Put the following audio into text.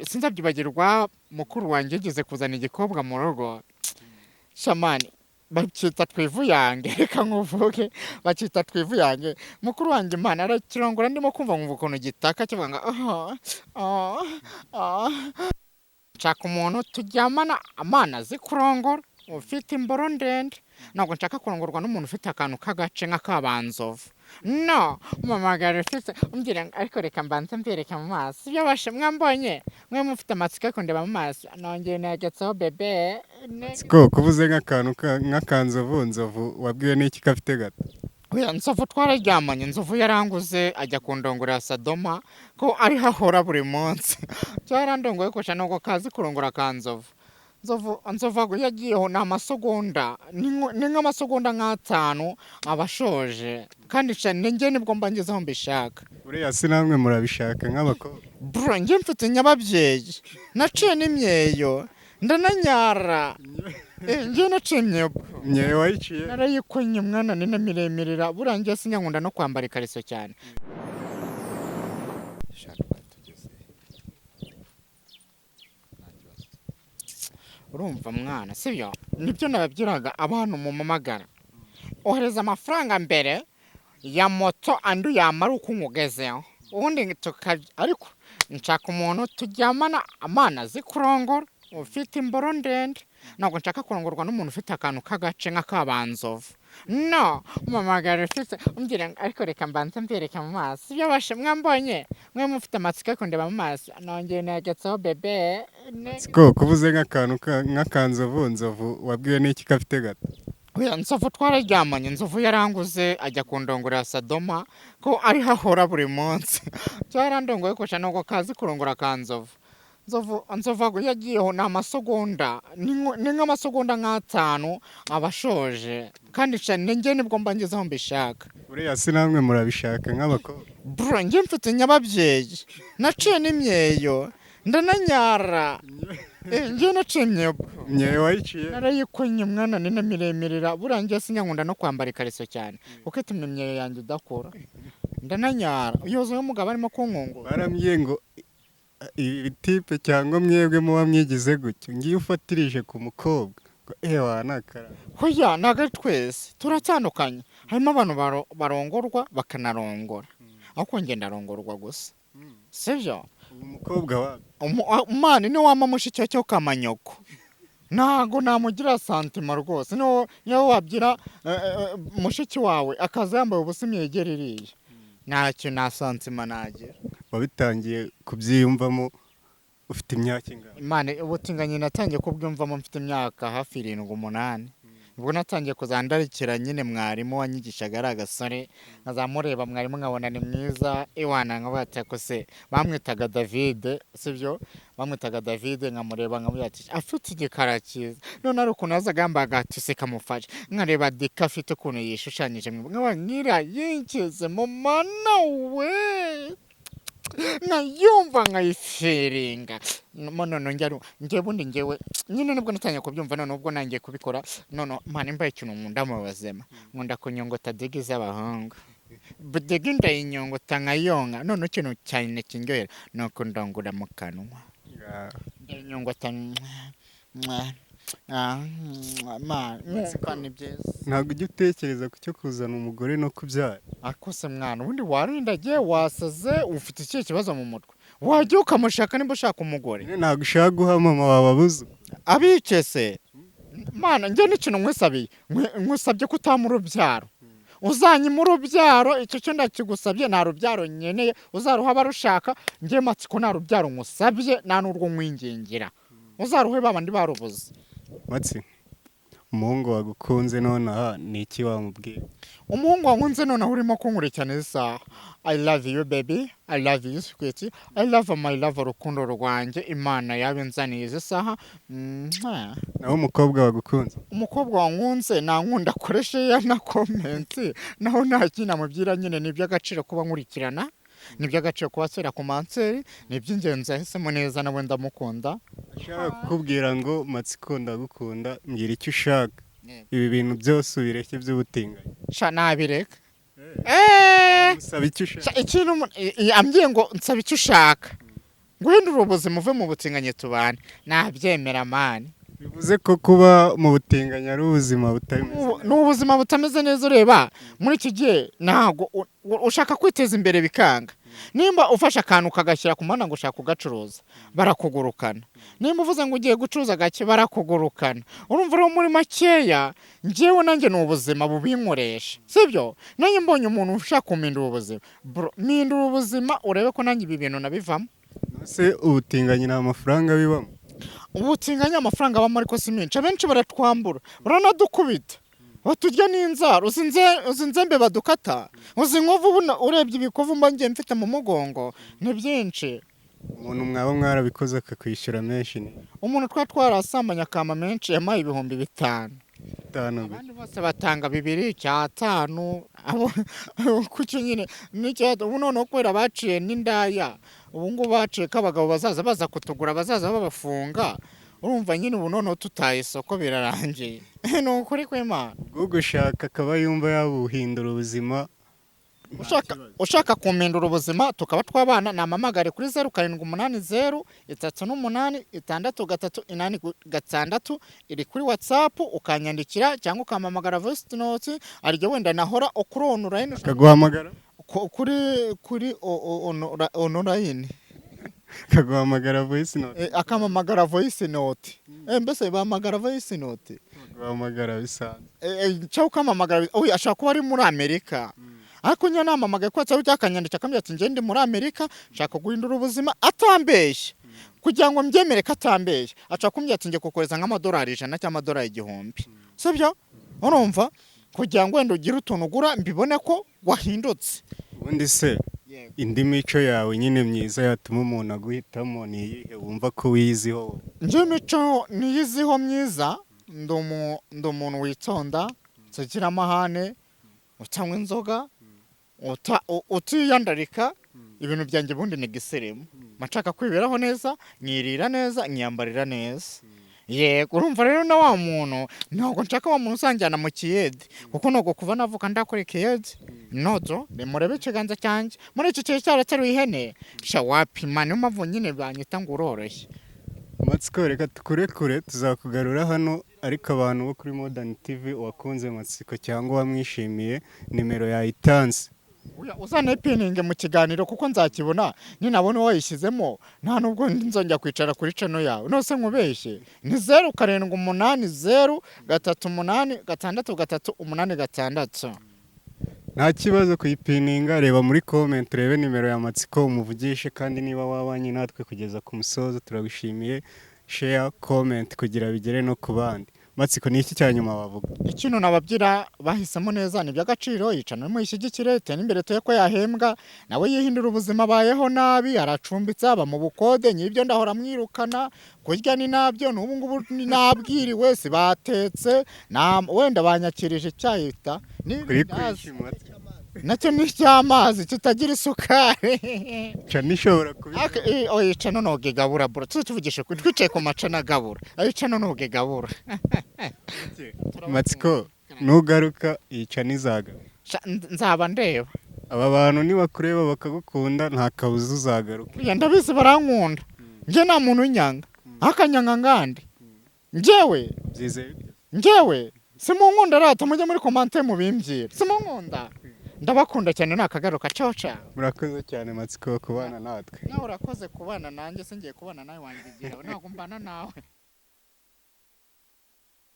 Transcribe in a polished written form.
sinzabyibagirwa mukuru wanjye yigeze kuzana igikobwa mu rugo shamani bakita twivuyange reka nkuvuge bakita twivuyange mukuru wanjye imana arakirongora ndimo kumva nkumva ukuntu gitaka kivuga ngo nshaka umuntu turyamana amana azi kurongora ufite imboro ndende ntabwo nshaka kurongorwa n'umuntu ufite akantu k'agace nk'akabanzovu no umamagara ufite umbwira ariko reka mbanze mbereka mu maso ibyo bashe mwambonye mwe mufite amatsiko yo kundeba mu maso nongeye nagetseho bebe siko kuvuze nk'akantu nk'akanzovu wabwiwe n'iki kafite gato oya nzovu twararyamanye nzovu yaranguze ajya kundongora Sadoma ko ariho ahora buri munsi cyarandongoye kusha nubwo kazi kurongora kanzovu nzovu yagiyeho ni amasegonda ni nk'amasegonda nk'atanu abashoje kandi cyane njye nibwo mba ngezeho mbishaka buriya si namwe murabishaka nk'abakobwa bro njye mfite nyababyeyi naciye n'imyeyo ndananyara njye naciye imyeyo imyeyo wayiciye narayikonye mwana ni na miremirira burangiye sinyankunda no kwambara ikariso cyane urumva mwana sibyo nibyo nababwiraga abantu mu mamagara ohereza amafaranga mbere ya moto andi yamara uko umugezeho ubundi ariko nshaka umuntu turyamana amana azi kurongora ufite imboro ndende ntabwo nshaka kurongorwa n'umuntu ufite akantu k'agace nk'akabanzovu no umamagara ufite umbwira ariko reka mbanze mbereka mu maso ibyo bashe mwambonye mwe mufite amatsiko yo kundeba mu maso nongeye nagetseho bebe siko kuvuze nk'akantu nk'akanzovu wabwiwe n'iki kafite gato oya nzovu twararyamanye nzovu yaranguze ajya kundongora Sadoma ko ariho ahora buri munsi cyarandongoye kusha nubwo kazi kurongora kanzovu nzovu yagiyeho ni amasegonda ni nk'amasegonda nk'atanu abashoje kandi cyane njye nibwo mba ngezeho mbishaka buriya si namwe murabishaka nk'abakobwa bro njye mfite nyababyeyi naciye n'imyeyo ndananyara njye naciye imyeyo wayiciye narayikonye mwana ni na miremirira burangiye sinyankunda no kwambara ikariso cyane kuko ituma imyeyo yanjye udakura ndananyara uyozeho umugabo arimo kunkungura barambwiye ngo ibi tipe cyangwa mwebwe muba mwigize gutyo ngiye ufatirije ku mukobwa ngo ewa nakara hoya ntago twese turatandukanye harimo abantu barongorwa bakanarongora ariko njye ndarongorwa gusa sibyo umukobwa umwana ni wama mushiki cyo kamanyoko ntago namugira santima rwose niyo wabyira mushiki wawe akaza yambaye ubusa imyegera iriya ntacyo nta santima nagira wabitangiye kubyiyumvamo ufite imyaka ingana imana ubutinganyi natangiye kubyumvamo mfite imyaka hafi 7-8 ubwo natangiye kuzandarikira nyine mwarimu wanyigishaga ari agasore nkazamureba mwarimu nkabona ni mwiza iwana nkabata ko se bamwitaga David sibyo bamwitaga David nkamureba nkamubwira ati afite igikara cyiza none ari ukuntu yazaga yambaye agatise kamufashe nkareba dika afite ukuntu yishushanyije nkaba nkira yinkize mu mana we nayumva nkayiferinga none njye bundi njyewe nyine nibwo natangiye kubyumva none ubwo nangiye kubikora none mpana imbaye ikintu nkunda mu buzima nkunda kunyongota digi z'abahungu digi ndayinyongota nkayonka none ikintu cyane kindyohera ni uko ndongura mu kanwa ndayinyongota ntabwo ujya utekereza ku cyo kuzana umugore no kubyara akose mwana ubundi warindagiye wasaze ufite ikihe kibazo mu mutwe wajya ukamushaka niba ushaka umugore ntabwo ushaka guha mama wababuze abicese mana njye n'ikintu nkwisabye ko utamura urubyaro uzanyima urubyaro icyo cyo ndakigusabye nta rubyaro nkeneye uzaruha abarushaka njye matsiko nta rubyaro nkusabye nta n'urwo nkwingingira uzaruhe babandi barubuze matsi umuhungu wagukunze none aha ni iki wamubwira umuhungu wankunze none aho urimo kunkurikirana isaha I love you baby I love you sweetie I love my love urukundo rwanjye imana yabinzaniye izi saha naho umukobwa wagukunze umukobwa wankunze nankunda akoreshe ya na comment naho nta kintu amubwira nyine ni iby'agaciro kuba nkurikirana ni iby'agaciro kuba sera ku manseri ni iby'ingenzi yahisemo neza nawe ndamukunda ushaka kukubwira ngo matsiko ndagukunda mbwira icyo ushaka ibi bintu byose ubireke by'ubutinganyi nabireka nsaba icyo ushaka ikintu ambwiye ngo nsaba icyo ushaka guhindura ubuzima uve mu butinganyi tubane nabyemera mani. bivuze ko kuba mu butinganyi ari ubuzima butameze neza. Ni ubuzima butameze neza. Ureba muri iki gihe ntabwo ushaka kwiteza imbere bikanga. Nimba ufashe akantu kagashyira ku muhanda ngo ushaka kugacuruza barakugurukana. Nimba uvuze ngo ugiye gucuruza gake barakugurukana. Urumva rero muri makeya njyewe nanjye ni ubuzima bubinkoresha, sibyo? Nanjye mbonye umuntu ushaka kumindura ubuzima, mindura ubuzima urebe ko nanjye ibi bintu nabivamo. Ese ubutinganyi nta mafaranga bibamo? Ubutinganyi amafaranga abamo ariko si menshi, abenshi baratwambura baranadukubita baturya n'inzara. uzi nzembe badukata, uzi inkovu urebye ibikovu mba ngiye mfite mu mugongo ni byinshi. Umuntu mwaba mwarabikoze akakwishyura menshi ni Umuntu twarasambanya akama menshi yampaye 5,000. Abandi bose batanga 2,500. Kucyo nyine ubu noneho kubera baciye n'indaya, ubu ngubu baciye ko abagabo bazaza baza kutugura, bazaza babafunga. Urumva nyine ubu noneho tutaye isoko birarangiye. Ni ukuri kw'Imana. bwo gushaka akaba yumva yabuhindura ubuzima. Ushaka kumindura ubuzima tukaba twabana, namamagare kuri 07803836 iri kuri WhatsApp, ukanyandikira cyangwa ukamamagara voice note, aryo wenda nahora okuronura ino Kaguhamagara kuri online kaguhamagara voice note. akamamagara voice note. Mbese bamagara voice note, kaguhamagara bisanzwe. cyangwa ukamamagara. Oya, ashaka kuba ari muri Amerika. Ariko nyine namamagaye ko cyangwa cyakanyandika akambwira ati ngende muri Amerika nshaka guhindura ubuzima atambeshye, kugira ngo mbyemere ko atambeshye. Aca kumbwira ati ngiye kukoreza nk'amadolari 100 cyangwa amadolari 1000, sibyo? Urumva, kugira ngo wenda ugire utuntu ugura mbibone ko wahindutse. Ubundi se indi mico yawe nyine myiza yatuma umuntu aguhitamo ni iyihe wumva ko wiyiziho? Njye mico niyiziho myiza, ndi umuntu witonda, utagira amahane, utanywa inzoga, utiyandarika. Ibintu byanjye bundi ni gisirimu. Mashaka kwiberaho neza, nyirira neza, nyambarira neza. Yego, urumva rero na wa muntu ntabwo nshaka wa muntu usanjyana mu kiyede, kuko ntabwo kuva navuka ndakora ikiyede. Nozo nimurebe ikiganza cyanjye muri iki gihe cyarateruye ihene sha wapima. Niyo mpamvu nyine banyita ngo uroroshye. Matsiko, reka tukurekure tuzakugarura hano, ariko abantu bo kuri Modern TV wakunze Matsiko cyangwa wamwishimiye nimero yayitanze. Uzane pininge mu kiganiro kuko nzakibona ninabona wayishyizemo, nta nubwo nzongera kwicara kuri channel yawe. Nose nkubeshye ni 0780386386. Nta kibazo kuyipininga, reba muri comment urebe nimero ya Matsiko umuvugishe, kandi niba wabanye natwe kugeza ku musozo turabishimiye. Share, comment kugira bigere no ku bandi. Matsiko, ni iki cyanyuma wavuga? Ikintu nababyira bahisemo neza ni by'agaciro, yicana mu ishyigikire tene imbere toye ko yahembwa nawe yihindura ubuzima bayeho nabi, aracumbitse aba mu bukode. Nyibyo ndahora mwirukana, kurya ni nabyo n'ubu ngubu nabwiriwe si batetse, wenda banyakirije cyahita Kuri kwishima nacyo ni cy'amazi kitagira isukari. Cana ishobora kubika. Oya, cana noge gabura bro, tuvugishe kuri twicaye ku macana gabura. Ayo cana noge gabura. Matsiko, nugaruka iyi cana izaga. Nzaba ndeba. Aba bantu nibakureba bakagukunda nta kabuza uzagaruka. Ya ndabizi barankunda. Nje nta muntu unyanga. Akanyanga ngandi. Njyewe simunkunda rata, mujye muri commentaire mubimbwira. Simunkunda. Ndabakunda cyane, nakagaruka coca. Murakoze cyane Matsiko kubana natwe. Nawe urakoze kubana nanjye, singiye kubana nawe wangigira. Ntabwo mbana nawe.